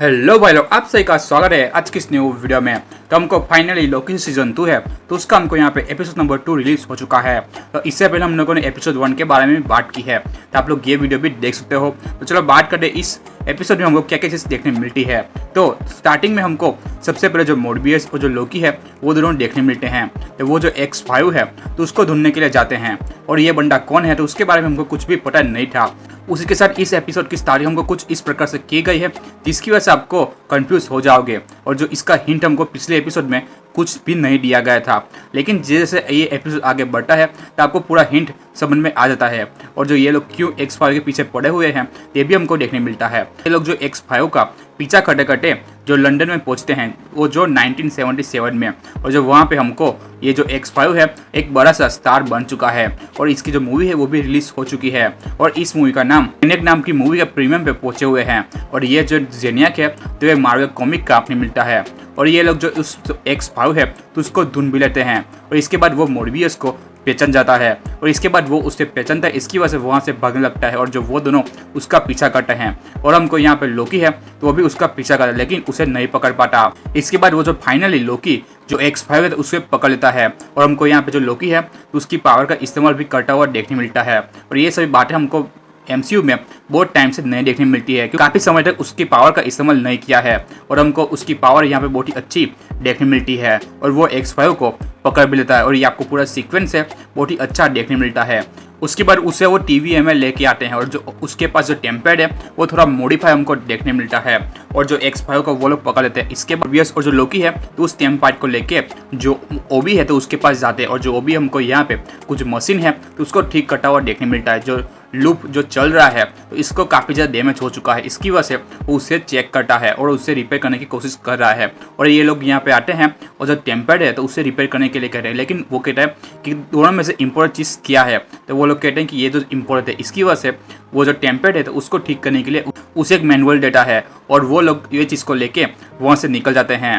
Hello भाई लोग, आप सभी का स्वागत है आज की इस न्यू वीडियो में। तो हमको फाइनली लोकी सीजन 2 है, तो उसका हमको यहाँ पे एपिसोड नंबर 2 रिलीज हो चुका है। तो इससे पहले हम लोगों ने एपिसोड 1 के बारे में बात की है, तो आप लोग ये वीडियो भी देख सकते हो। तो चलो बात करते हैं इस एपिसोड में हमको क्या क्या चीज़ देखने मिलती है। तो स्टार्टिंग में हमको सबसे पहले जो मोर्बियस और जो लोकी है वो दोनों देखने मिलते हैं। तो वो जो X5 है तो उसको ढूंढने के लिए जाते हैं, और ये बंदा कौन है तो उसके बारे में हमको कुछ भी पता नहीं था। उसी के साथ इस एपिसोड की स्टार्टिंग हमको कुछ इस प्रकार से की गई है जिसकी वजह से आपको कंफ्यूज हो जाओगे, और जो इसका हिंट हमको पिछले एपिसोड में कुछ भी नहीं दिया गया था। लेकिन जैसे ये एपिसोड आगे बढ़ता है तो आपको पूरा हिंट समझ में आ जाता है, और जो ये लोग क्यों X5 के पीछे पड़े हुए हैं ये भी हमको देखने मिलता है। ये लोग जो X5 का पीछा करते करते जो लंदन में पहुंचते हैं, वो जो 1977 में, और जो वहाँ पे हमको ये जो X5 है एक बड़ा सा स्टार बन चुका है, और इसकी जो मूवी है वो भी रिलीज हो चुकी है। और इस मूवी का नाम जेनियक नाम की मूवी का प्रीमियम पे पहुंचे हुए हैं, और ये जो जेनियक है तो ये मार्वल कॉमिक का आपने मिलता है। और ये लोग जो उस X5 है तो उसको ढूंढ भी लेते हैं, और इसके बाद वो मोर्बियस को पहचान जाता है, और इसके बाद वो उससे पहचानता है, इसकी वजह से वहाँ से भागने लगता है, और जो वो दोनों उसका पीछा करते हैं। और हमको यहाँ पे लोकी है तो वो भी उसका पीछा करता है लेकिन उसे नहीं पकड़ पाता। इसके बाद वो जो फाइनली लोकी जो X5 है तो उसे पकड़ लेता है, और हमको यहाँ पे जो लोकी है तो उसकी पावर का इस्तेमाल भी करता हुआ देखने मिलता है। और ये सभी बातें हमको MCU में बहुत टाइम से नहीं देखने मिलती है, क्योंकि काफ़ी समय तक उसकी पावर का इस्तेमाल नहीं किया है, और हमको उसकी पावर यहाँ पे बहुत ही अच्छी देखने मिलती है, और वो X5 को पकड़ भी लेता है, और ये आपको पूरा सीक्वेंस है बहुत ही अच्छा देखने मिलता है। उसके बाद उसे वो TVM में लेके आते हैं, और जो उसके पास जो टेम्पेड है वो थोड़ा मॉडिफाई हमको देखने मिलता है, और जो X5 को वो लोग पकड़ लेते हैं। इसके बाद मोर्बियस और जो लोकी है तो उस टेम्पेड को लेके जो ओबी है तो उसके पास जाते हैं, और जो ओबी हमको यहाँ पे कुछ मशीन है तो उसको ठीक करता हुआ देखने मिलता है। जो लूप जो चल रहा है तो इसको काफ़ी ज़्यादा डैमेज हो चुका है, इसकी वजह से वो उसे चेक करता है और उसे रिपेयर करने की कोशिश कर रहा है। और ये लोग यहाँ पे आते हैं और जो टेम्पर्ड है तो उसे रिपेयर करने के लिए कह रहे हैं, लेकिन वो कहता है कि दोनों में से इम्पोर्टेंट चीज़ क्या है, तो वो लोग कहते हैं कि ये जो इम्पोर्टेंट है, इसकी वजह से वो जो टेम्पर्ड है तो उसको ठीक करने के लिए उसे एक मैनुअल देता है, और वो लोग ये चीज़ को लेके वहाँ से निकल जाते हैं।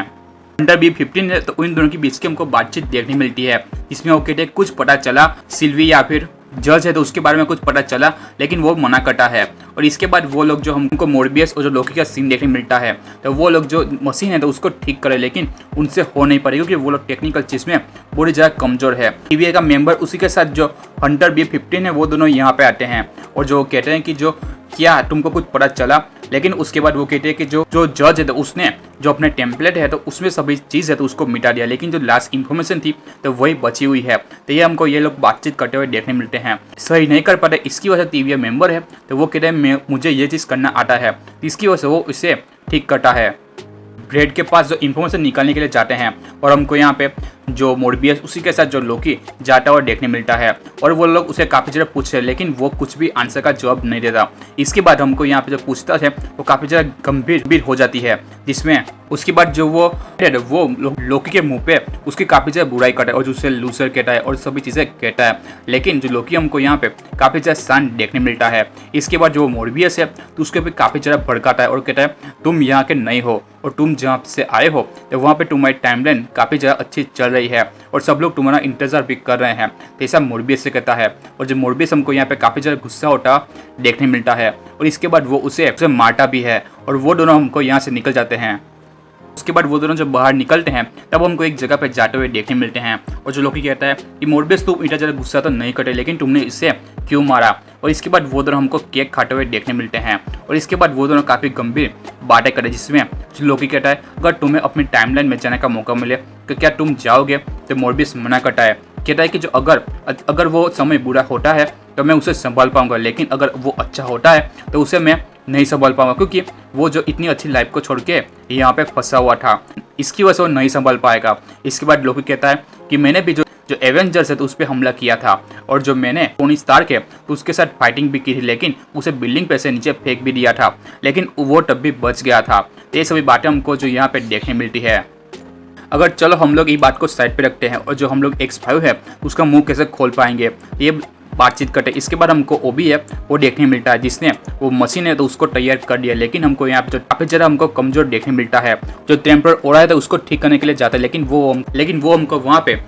अंडर B15 है तो इन दोनों के बीच की हमको बातचीत देखने मिलती है, जिसमें वो कहते हैं कुछ पता चला सिल्वी या फिर जज है तो उसके बारे में कुछ पता चला, लेकिन वो मना करता है। और इसके बाद वो लोग जो हमको मोर्बियस और जो लोकी का सीन देखने मिलता है, तो वो लोग जो मशीन है तो उसको ठीक करे, लेकिन उनसे हो नहीं पाएगी क्योंकि वो लोग टेक्निकल चीज़ में बहुत ज़्यादा कमज़ोर है। TVA का मेंबर उसी के साथ जो हंटर B15 है वो दोनों यहाँ पे आते हैं, और जो कहते हैं कि जो क्या तुमको कुछ पता चला, लेकिन उसके बाद वो कहते हैं कि जो जज है तो उसने जो अपने टेम्पलेट है तो उसमें सभी चीज़ है तो उसको मिटा दिया, लेकिन जो लास्ट इन्फॉर्मेशन थी तो वही बची हुई है। तो ये हमको ये लोग बातचीत करते हुए देखने मिलते हैं। सही नहीं कर पाते, इसकी वजह से TVA मेंबर है तो वो कहते हैं मुझे ये चीज़ करना आता है, इसकी वजह से वो इसे ठीक करता है। ब्रेड के पास जो इन्फॉर्मेशन निकालने के लिए जाते हैं, और हमको यहाँ पे जो मोर्बियस उसी के साथ जो लोकी जाता हुआ देखने मिलता है, और वो लोग उसे काफ़ी ज़्यादा पूछ रहे हैं लेकिन वो कुछ भी आंसर का जवाब नहीं देता। इसके बाद हमको यहाँ पे जो पूछता है वो काफ़ी ज़्यादा गंभीर हो जाती है, जिसमें उसके बाद जो वो लोकी के मुंह पे उसकी काफ़ी ज़्यादा बुराई करता है, और जो उसे लूजर कहता है और सभी चीज़ें कहता है, लेकिन जो लोकी हमको यहाँ पे काफ़ी ज़्यादा शांत देखने मिलता है। इसके बाद जो मोर्बियस है तो उसके भी काफ़ी ज़्यादा भड़काता है और कहता है तुम यहाँ के नहीं हो, और तुम जहाँ से आए हो तो वहाँ पे तुम्हारी टाइमलाइन काफ़ी ज़्यादा अच्छी चल रही है, और सब लोग तुम्हारा इंतजार भी कर रहे हैं। तो ऐसा मोर्बियस से कहता है, और जो मोर्बियस हमको यहाँ पे काफ़ी ज़्यादा गुस्सा होता देखने मिलता है, और इसके बाद वो उसे मारता भी है, और वो दोनों हमको यहाँ से निकल जाते हैं। उसके बाद वो दोनों जब बाहर निकलते हैं तब हमको एक जगह पे जाते हुए देखने मिलते हैं, और जो लोकी कहता है कि मोर्बियस तुम इतना ज़्यादा गुस्सा तो नहीं करते, लेकिन तुमने इससे क्यों मारा। और इसके बाद वो दोनों हमको केक खाते हुए देखने मिलते हैं, और इसके बाद वो दोनों काफ़ी गंभीर बातें करें, जिसमें लोकी कहता है अगर तुम्हें अपनी टाइमलाइन में जाने का मौका मिले तो क्या तुम जाओगे, तो मोर्बियस मना करता है, कहता है कि जो अगर वो समय बुरा होता है तो मैं उसे संभाल पाऊंगा, लेकिन अगर वो अच्छा होता है तो उसे मैं नहीं संभाल पाऊंगा, क्योंकि वो जो इतनी अच्छी लाइफ को छोड़ के यहाँ पे फंसा हुआ था, इसकी वजह से वो नहीं संभाल पाएगा। इसके बाद लोकी कहता है कि मैंने भी जो एवेंजर्स है तो उस पर हमला किया था, और जो मैंने टोनी स्टार्क है तो उसके साथ फाइटिंग भी की थी, लेकिन उसे बिल्डिंग पे से नीचे फेंक भी दिया था, लेकिन वो तब भी बच गया था। तो ये सभी बातें हमको जो यहाँ पे देखने मिलती है। अगर चलो हम लोग ये बात को साइड पे रखते हैं, और जो हम लोग X5 है उसका मुंह कैसे खोल पाएंगे ये बातचीत करते हैं। इसके बाद हमको ओबी है वो देखने मिलता है, जिसने वो मशीन है तो उसको तैयार कर दिया, लेकिन हमको यहाँ पे जो काफ़ी ज़्यादा हमको कमजोर देखने मिलता है। जो टेम्पर ओढ़ा है तो उसको ठीक करने के लिए जाता है, लेकिन वो हमको वहाँ पे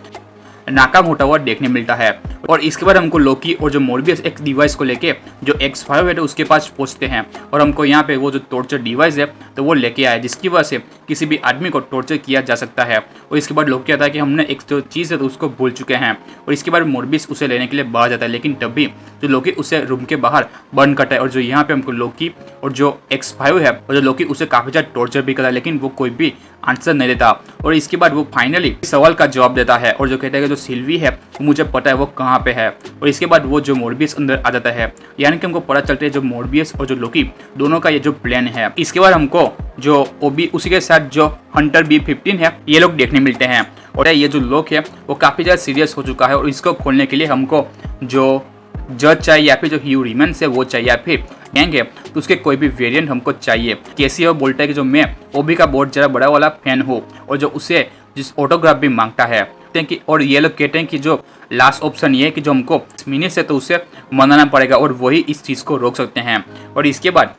नाकाम होता हुआ देखने मिलता है। और इसके बाद हमको लोकी और जो मोर्बियस एक डिवाइस को लेके जो X5 है तो उसके पास पहुंचते हैं और हमको यहाँ पे वो जो टॉर्चर डिवाइस है तो वो लेके आया, जिसकी वजह से किसी भी आदमी को टॉर्चर किया जा सकता है। और इसके बाद लोकी कहता है कि हमने एक जो चीज़ है तो उसको भूल चुके हैं। और इसके बाद मोर्बियस उसे लेने के लिए बाहर जाता है, लेकिन तब भी जो लोकी उसे रूम के बाहर बंद करता है। और जो यहाँ पे हमको लोकी और जो X5 है और जो लोकी उसे काफ़ी ज़्यादा टॉर्चर भी करता है, लेकिन वो कोई भी आंसर नहीं देता। और इसके बाद वो फाइनली सवाल का जवाब देता है और जो कहता है कि जो सिल्वी है मुझे पता है वो कहाँ पे है। और इसके बाद वो जो मोर्बियस अंदर आ जाता है, यानी कि हमको पता चलता है जो मोर्बियस और जो लोकी दोनों का ये जो प्लान है। इसके बाद हमको जो ओबी उसी के साथ जो हंटर B-15 है ये लोग देखने मिलते हैं। और ये जो लोग है वो काफ़ी ज़्यादा सीरियस हो चुका है और इसको खोलने के लिए हमको जो जज चाहिए या फिर जो ह्यू रिमन्स है वो चाहिए या फिर गैंग है तो उसके कोई भी वेरिएंट हमको चाहिए। कैसी वो बोलता है कि जो मैं ओबी का बहुत ज़्यादा बड़ा वाला फैन हूँ और जो उसे जिस ऑटोग्राफ भी मांगता है कि, और ये लोग कहते हैं कि जो लास्ट ऑप्शन ये है कि जो हमको मिनट से तो उसे मनाना पड़ेगा और वही इस चीज़ को रोक सकते हैं। और इसके बाद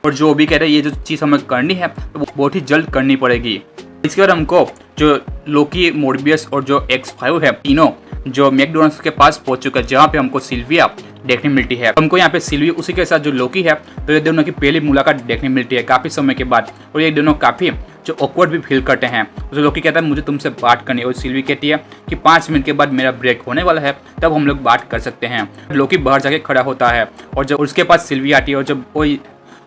और जो भी कह रहे हैं ये जो चीज़ हमें करनी है तो वो बहुत ही जल्द करनी पड़ेगी। इसके बाद हमको जो लोकी, मोर्बियस और जो X5 है तीनों जो मैकडोनल्ड्स के पास पहुंच चुका है, जहाँ पे हमको सिल्विया देखने मिलती है। हमको यहाँ पे सिल्वी उसी के साथ जो लोकी है तो ये दोनों की पहली मुलाकात देखने मिलती है काफ़ी समय के बाद। और ये दोनों काफ़ी जो ऑकवर्ड भी फील करते हैं। तो लोकी कहता है मुझे तुमसे बात करनी है और सिल्वी कहती है कि 5 मिनट के बाद मेरा ब्रेक होने वाला है, तब हम लोग बात कर सकते हैं। लोकी बाहर जाके खड़ा होता है और जब उसके पास सिल्वी आती है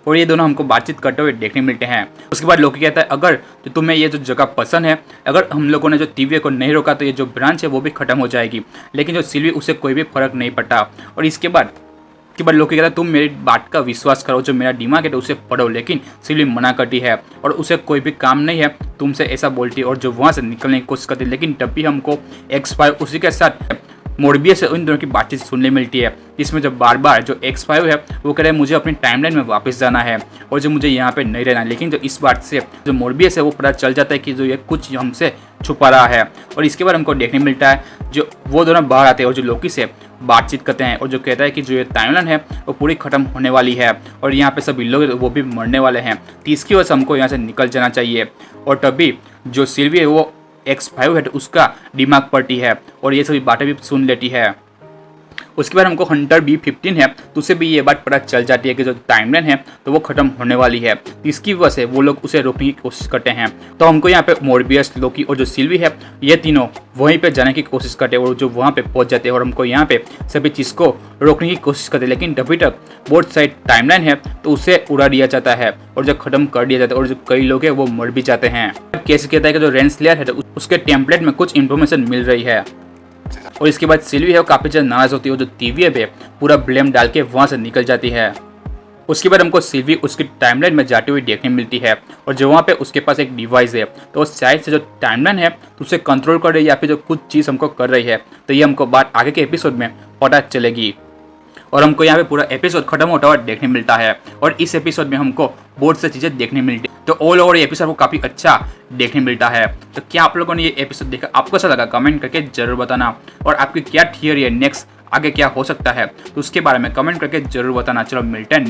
और ये दोनों हमको बातचीत करते हुए देखने मिलते हैं। उसके बाद लोकी कहता है अगर तो तुम्हें ये जो जगह पसंद है, अगर हम लोगों ने जो टीवी को नहीं रोका तो ये जो ब्रांच है वो भी खत्म हो जाएगी। लेकिन जो सिल्वी उसे कोई भी फर्क नहीं पड़ता। और इसके बाद लोकी कहता है तुम मेरी बात का विश्वास करो, जो मेरा दिमाग है तो उसे पढ़ो। लेकिन सिल्वी मना करती है और उसे कोई भी काम नहीं है तुमसे ऐसा बोलती है और जो वहाँ से निकलने की कोशिश करती है। लेकिन तब भी हमको X5 उसी के साथ मोर्बियस से उन दोनों की बातचीत सुनने मिलती है, जिसमें जब बार बार जो X5 है वो कह रहे हैं मुझे अपनी टाइमलाइन में वापस जाना है और जो मुझे यहाँ पे नहीं रहना है। लेकिन जो इस बात से जो मोर्बियस है वो पता चल जाता है कि जो ये कुछ हमसे छुपा रहा है। और इसके बाद हमको देखने मिलता है जो वो दोनों बाहर आते हैं और जो लोकी से बातचीत करते हैं और जो कहता है कि जो ये टाइमलाइन है वो पूरी खत्म होने वाली है और यहाँ पे सभी लोग वो भी मरने वाले हैं, तो इसकी वजह से हमको यहाँ से निकल जाना चाहिए। और तभी जो सिल्वी है वो X5 है तो उसका दिमाग पड़ती है और ये सभी बातें भी सुन लेती है। उसके बाद हमको हंटर B-15 है तो उसे भी ये बात पता चल जाती है कि जो टाइमलाइन है तो वो खत्म होने वाली है, तो इसकी वजह से वो लोग उसे रोकने की कोशिश करते हैं। तो हमको यहाँ पे मोर्बियस, लोकी और जो सिल्वी है ये तीनों वहीं पे जाने की कोशिश करते हैं और जो वहाँ पे पहुँच जाते हैं और हमको यहाँ पे सभी चीज़ को रोकने की कोशिश करते हैं। लेकिन तभी तक बोथ साइड टाइमलाइन है तो उसे उड़ा दिया जाता है और जो खत्म कर दिया जाता है और जो कई लोग हैं वो मर भी जाते हैं। कैसे कहता है कि जो रेंसलेयर है तो उसके टेम्पलेट में कुछ इन्फॉर्मेशन मिल रही है। और इसके बाद सिल्वी है वो काफ़ी ज़्यादा नाराज़ होती है और जो टीवी पे पूरा ब्लेम डाल के वहाँ से निकल जाती है। उसके बाद हमको सिल्वी उसकी टाइमलाइन में जाती हुई देखने मिलती है और जो वहाँ पे उसके पास एक डिवाइस है तो उस साइड से जो टाइमलाइन है तो उसे कंट्रोल कर रही है या फिर जो कुछ चीज़ हमको कर रही है, तो ये हमको बात आगे के एपिसोड में पता चलेगी। और हमको यहाँ पे पूरा एपिसोड खत्म होता हुआ देखने मिलता है और इस एपिसोड में हमको बहुत सी चीज़ें देखने मिलती है। तो ऑल ओवर ये एपिसोड को काफ़ी अच्छा देखने मिलता है। तो क्या आप लोगों ने ये एपिसोड देखा, आपको अच्छा लगा कमेंट करके जरूर बताना। और आपकी क्या थियरी है नेक्स्ट आगे क्या हो सकता है तो उसके बारे में कमेंट करके जरूर बताना। चलो मिलते हैं।